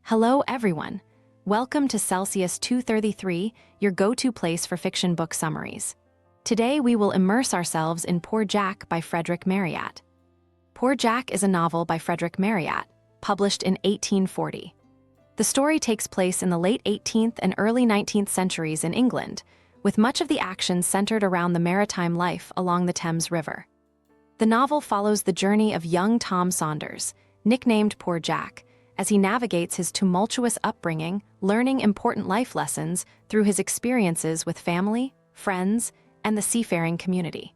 Hello, everyone. Welcome to Celsius 233, your go-to place for fiction book summaries. Today, we will immerse ourselves in Poor Jack by Frederick Marryat. Poor Jack is a novel by Frederick Marryat, published in 1840. The story takes place in the late 18th and early 19th centuries in England, with much of the action centered around the maritime life along the Thames River. The novel follows the journey of young Tom Saunders, nicknamed Poor Jack, as he navigates his tumultuous upbringing, learning important life lessons through his experiences with family, friends, and the seafaring community.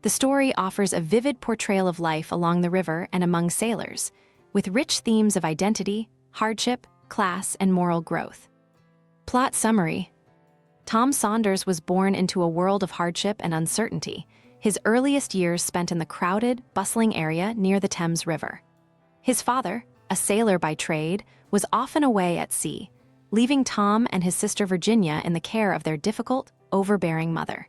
The story offers a vivid portrayal of life along the river and among sailors, with rich themes of identity, hardship, class, and moral growth. Plot summary: Tom Saunders was born into a world of hardship and uncertainty, his earliest years spent in the crowded, bustling area near the Thames River. His father, a sailor by trade, was often away at sea, leaving Tom and his sister Virginia in the care of their difficult, overbearing mother.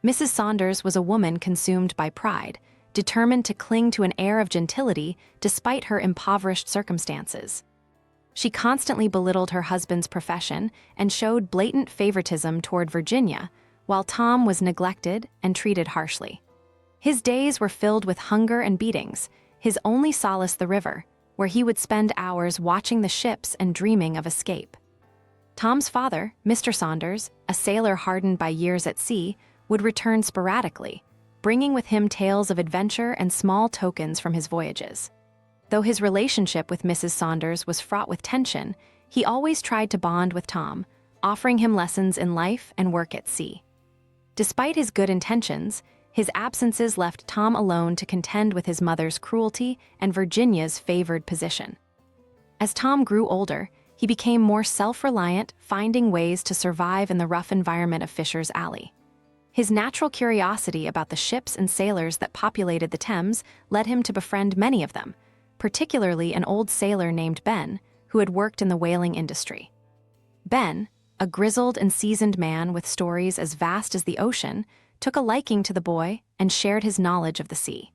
Mrs. Saunders was a woman consumed by pride, determined to cling to an air of gentility despite her impoverished circumstances. She constantly belittled her husband's profession and showed blatant favoritism toward Virginia, while Tom was neglected and treated harshly. His days were filled with hunger and beatings, his only solace the river, where he would spend hours watching the ships and dreaming of escape. Tom's father, Mr. Saunders, a sailor hardened by years at sea, would return sporadically, bringing with him tales of adventure and small tokens from his voyages. Though his relationship with Mrs. Saunders was fraught with tension, he always tried to bond with Tom, offering him lessons in life and work at sea. Despite his good intentions, his absences left Tom alone to contend with his mother's cruelty and Virginia's favored position. As Tom grew older, he became more self-reliant, finding ways to survive in the rough environment of Fisher's Alley. His natural curiosity about the ships and sailors that populated the Thames led him to befriend many of them, particularly an old sailor named Ben, who had worked in the whaling industry. Ben, a grizzled and seasoned man with stories as vast as the ocean, took a liking to the boy and shared his knowledge of the sea.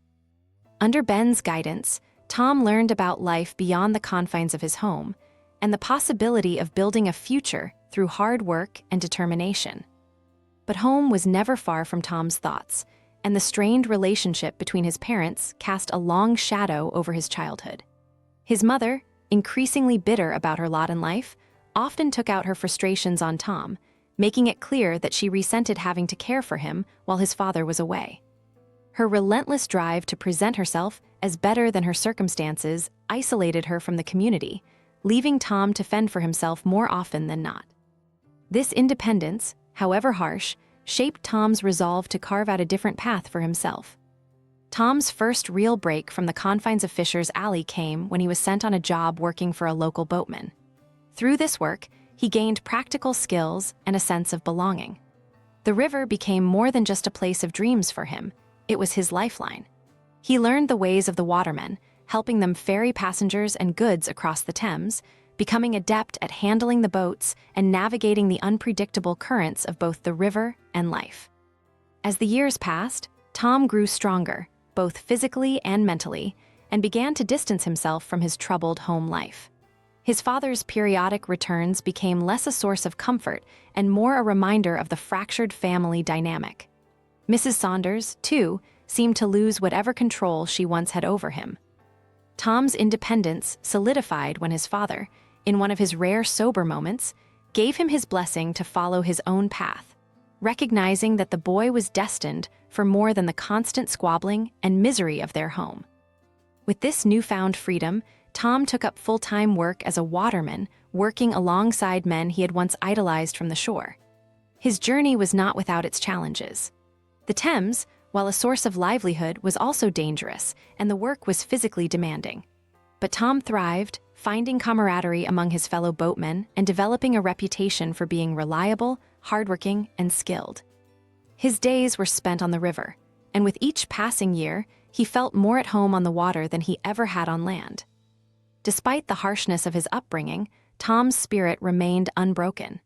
Under Ben's guidance, Tom learned about life beyond the confines of his home and the possibility of building a future through hard work and determination. But home was never far from Tom's thoughts, and the strained relationship between his parents cast a long shadow over his childhood. His mother, increasingly bitter about her lot in life, often took out her frustrations on Tom, making it clear that she resented having to care for him while his father was away. Her relentless drive to present herself as better than her circumstances isolated her from the community, leaving Tom to fend for himself more often than not. This independence, however harsh, shaped Tom's resolve to carve out a different path for himself. Tom's first real break from the confines of Fisher's Alley came when he was sent on a job working for a local boatman. Through this work, he gained practical skills and a sense of belonging. The river became more than just a place of dreams for him, it was his lifeline. He learned the ways of the watermen, helping them ferry passengers and goods across the Thames, becoming adept at handling the boats and navigating the unpredictable currents of both the river and life. As the years passed, Tom grew stronger, both physically and mentally, and began to distance himself from his troubled home life. His father's periodic returns became less a source of comfort and more a reminder of the fractured family dynamic. Mrs. Saunders, too, seemed to lose whatever control she once had over him. Tom's independence solidified when his father, in one of his rare sober moments, gave him his blessing to follow his own path, recognizing that the boy was destined for more than the constant squabbling and misery of their home. With this newfound freedom, Tom took up full-time work as a waterman, working alongside men he had once idolized from the shore. His journey was not without its challenges. The Thames, while a source of livelihood, was also dangerous, and the work was physically demanding. But Tom thrived, finding camaraderie among his fellow boatmen and developing a reputation for being reliable, hardworking, and skilled. His days were spent on the river, and with each passing year, he felt more at home on the water than he ever had on land. Despite the harshness of his upbringing, Tom's spirit remained unbroken.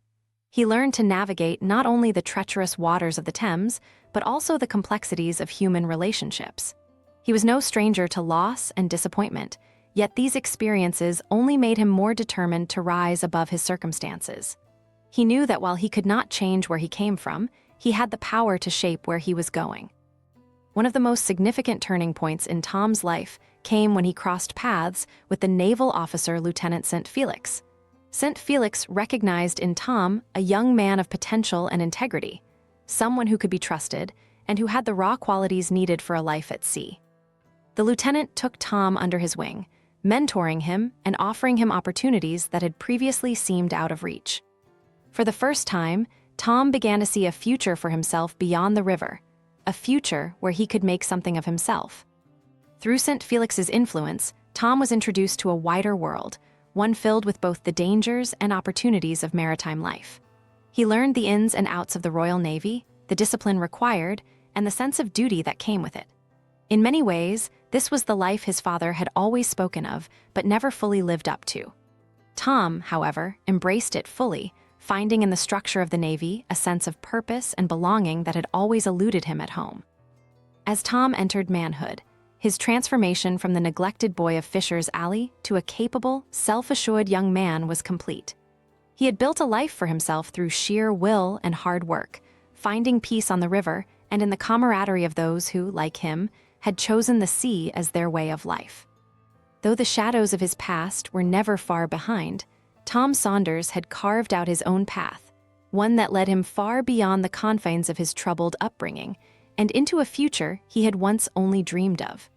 He learned to navigate not only the treacherous waters of the Thames, but also the complexities of human relationships. He was no stranger to loss and disappointment, Yet these experiences only made him more determined to rise above his circumstances. He knew that while he could not change where he came from, he had the power to shape where he was going. One of the most significant turning points in Tom's life came when he crossed paths with the naval officer Lieutenant St. Felix. St. Felix recognized in Tom a young man of potential and integrity, someone who could be trusted and who had the raw qualities needed for a life at sea. The lieutenant took Tom under his wing, mentoring him and offering him opportunities that had previously seemed out of reach. For the first time, Tom began to see a future for himself beyond the river, a future where he could make something of himself. Through St. Felix's influence, Tom was introduced to a wider world, one filled with both the dangers and opportunities of maritime life. He learned the ins and outs of the Royal Navy, the discipline required, and the sense of duty that came with it. In many ways, this was the life his father had always spoken of, but never fully lived up to. Tom, however, embraced it fully, finding in the structure of the Navy a sense of purpose and belonging that had always eluded him at home. As Tom entered manhood, his transformation from the neglected boy of Fisher's Alley to a capable, self-assured young man was complete. He had built a life for himself through sheer will and hard work, finding peace on the river and in the camaraderie of those who, like him, had chosen the sea as their way of life. Though the shadows of his past were never far behind, Tom Saunders had carved out his own path, one that led him far beyond the confines of his troubled upbringing and into a future he had once only dreamed of.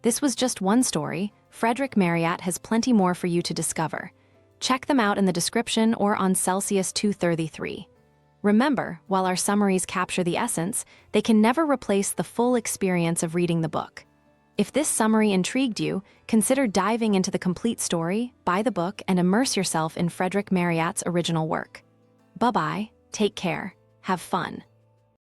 This was just one story. Frederick Marryat has plenty more for you to discover. Check them out in the description or on Celsius 233. Remember, while our summaries capture the essence, they can never replace the full experience of reading the book. If this summary intrigued you, consider diving into the complete story, buy the book, and immerse yourself in Frederick Marryat's original work. Bye-bye, take care, have fun.